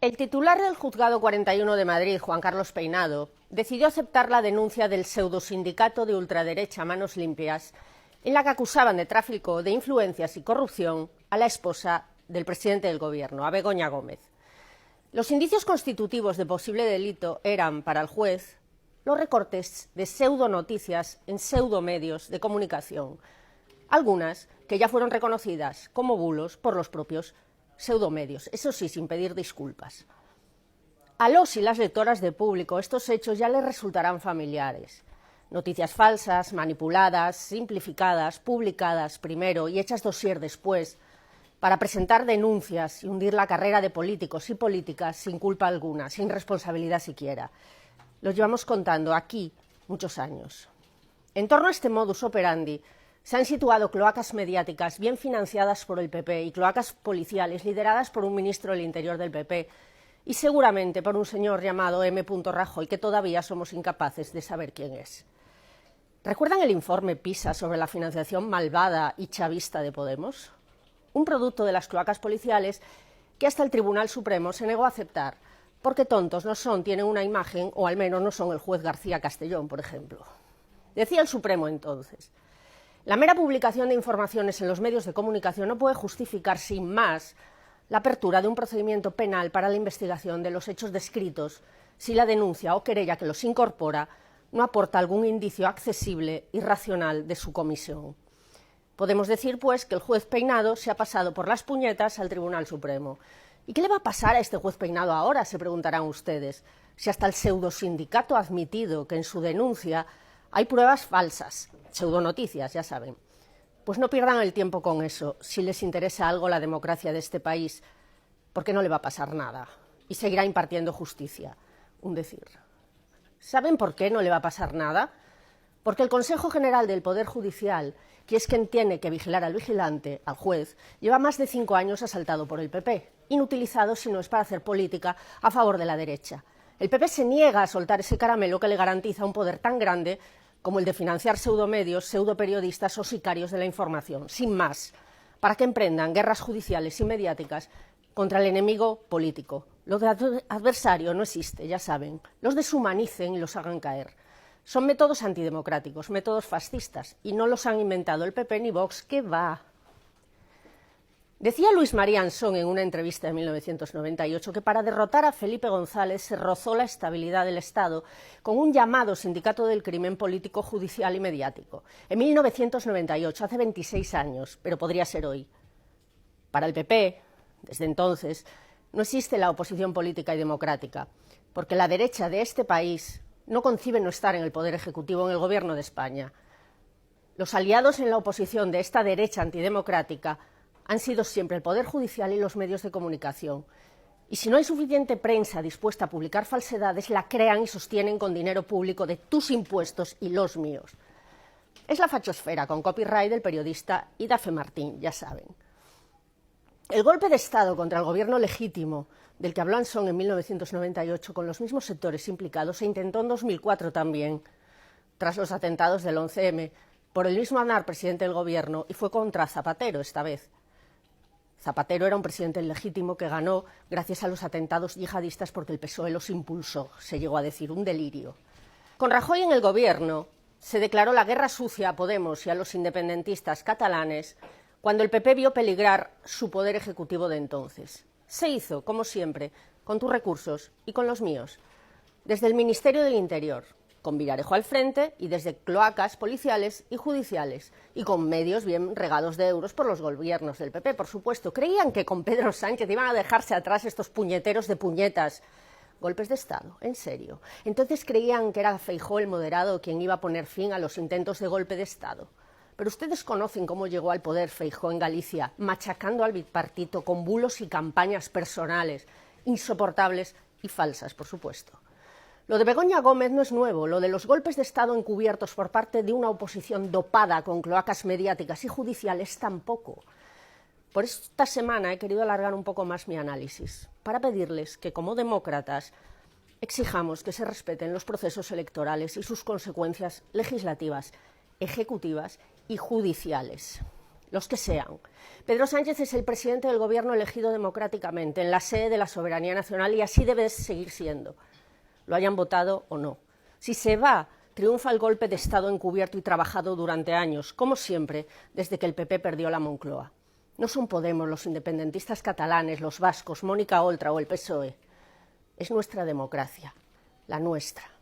El titular del Juzgado 41 de Madrid, Juan Carlos Peinado, decidió aceptar la denuncia del pseudosindicato de ultraderecha Manos Limpias, en la que acusaban de tráfico de influencias y corrupción a la esposa del presidente del Gobierno, a Begoña Gómez. Los indicios constitutivos de posible delito eran, para el juez, los recortes de pseudonoticias en pseudomedios de comunicación, algunas que ya fueron reconocidas como bulos por los propios pseudomedios, eso sí, sin pedir disculpas. A los y las lectoras de Público estos hechos ya les resultarán familiares. Noticias falsas, manipuladas, simplificadas, publicadas primero y hechas dossier después, para presentar denuncias y hundir la carrera de políticos y políticas sin culpa alguna, sin responsabilidad siquiera. Los llevamos contando aquí muchos años. En torno a este modus operandi se han situado cloacas mediáticas bien financiadas por el PP y cloacas policiales lideradas por un ministro del Interior del PP y seguramente por un señor llamado M. Rajoy, que todavía somos incapaces de saber quién es. ¿Recuerdan el informe PISA sobre la financiación malvada y chavista de Podemos? Un producto de las cloacas policiales que hasta el Tribunal Supremo se negó a aceptar, porque tontos no son, tienen una imagen, o al menos no son el juez García Castellón, por ejemplo. Decía el Supremo entonces: la mera publicación de informaciones en los medios de comunicación no puede justificar sin más la apertura de un procedimiento penal para la investigación de los hechos descritos si la denuncia o querella que los incorpora no aporta algún indicio accesible y racional de su comisión. Podemos decir, pues, que el juez Peinado se ha pasado por las puñetas al Tribunal Supremo. ¿Y qué le va a pasar a este juez Peinado ahora?, se preguntarán ustedes, si hasta el pseudosindicato ha admitido que en su denuncia hay pruebas falsas, pseudonoticias, ya saben. Pues no pierdan el tiempo con eso, si les interesa algo la democracia de este país, porque no le va a pasar nada y seguirá impartiendo justicia, un decir. ¿Saben por qué no le va a pasar nada? Porque el Consejo General del Poder Judicial, que es quien tiene que vigilar al vigilante, al juez, lleva más de 5 años asaltado por el PP, inutilizado si no es para hacer política a favor de la derecha. El PP se niega a soltar ese caramelo que le garantiza un poder tan grande como el de financiar pseudomedios, pseudoperiodistas o sicarios de la información, sin más, para que emprendan guerras judiciales y mediáticas contra el enemigo político. Lo de adversario no existe, ya saben. Los deshumanicen y los hagan caer. Son métodos antidemocráticos, métodos fascistas, y no los han inventado el PP ni Vox, ¿qué va? Decía Luis María Ansón en una entrevista de 1998 que para derrotar a Felipe González se rozó la estabilidad del Estado con un llamado sindicato del crimen político, judicial y mediático. En 1998, hace 26 años, pero podría ser hoy. Para el PP, desde entonces, no existe la oposición política y democrática, porque la derecha de este país no concibe no estar en el Poder Ejecutivo, en el Gobierno de España. Los aliados en la oposición de esta derecha antidemocrática han sido siempre el Poder Judicial y los medios de comunicación. Y si no hay suficiente prensa dispuesta a publicar falsedades, la crean y sostienen con dinero público de tus impuestos y los míos. Es la fachosfera con copyright del periodista Idafe Martín, ya saben. El golpe de Estado contra el gobierno legítimo del que habló Ansón en 1998 con los mismos sectores implicados se intentó en 2004 también, tras los atentados del 11M, por el mismo Aznar, presidente del gobierno, y fue contra Zapatero esta vez. Zapatero era un presidente legítimo que ganó gracias a los atentados yihadistas porque el PSOE los impulsó, se llegó a decir, un delirio. Con Rajoy en el gobierno se declaró la guerra sucia a Podemos y a los independentistas catalanes cuando el PP vio peligrar su poder ejecutivo de entonces. Se hizo, como siempre, con tus recursos y con los míos, desde el Ministerio del Interior, con Villarejo al frente y desde cloacas policiales y judiciales, y con medios bien regados de euros por los gobiernos del PP, por supuesto. Creían que con Pedro Sánchez iban a dejarse atrás estos puñeteros de puñetas. Golpes de Estado, en serio. Entonces creían que era Feijóo el moderado quien iba a poner fin a los intentos de golpe de Estado. Pero ustedes conocen cómo llegó al poder Feijóo en Galicia, machacando al bipartito con bulos y campañas personales, insoportables y falsas, por supuesto. Lo de Begoña Gómez no es nuevo, lo de los golpes de Estado encubiertos por parte de una oposición dopada con cloacas mediáticas y judiciales tampoco. Por esta semana he querido alargar un poco más mi análisis, para pedirles que como demócratas exijamos que se respeten los procesos electorales y sus consecuencias legislativas, ejecutivas y judiciales. los que sean. Pedro Sánchez es el presidente del gobierno elegido democráticamente, en la sede de la soberanía nacional, y así debe seguir siendo, lo hayan votado o no. Si se va, triunfa el golpe de Estado encubierto y trabajado durante años, como siempre, desde que el PP perdió la Moncloa. No son Podemos, los independentistas catalanes, los vascos, Mónica Oltra o el PSOE. Es nuestra democracia, la nuestra.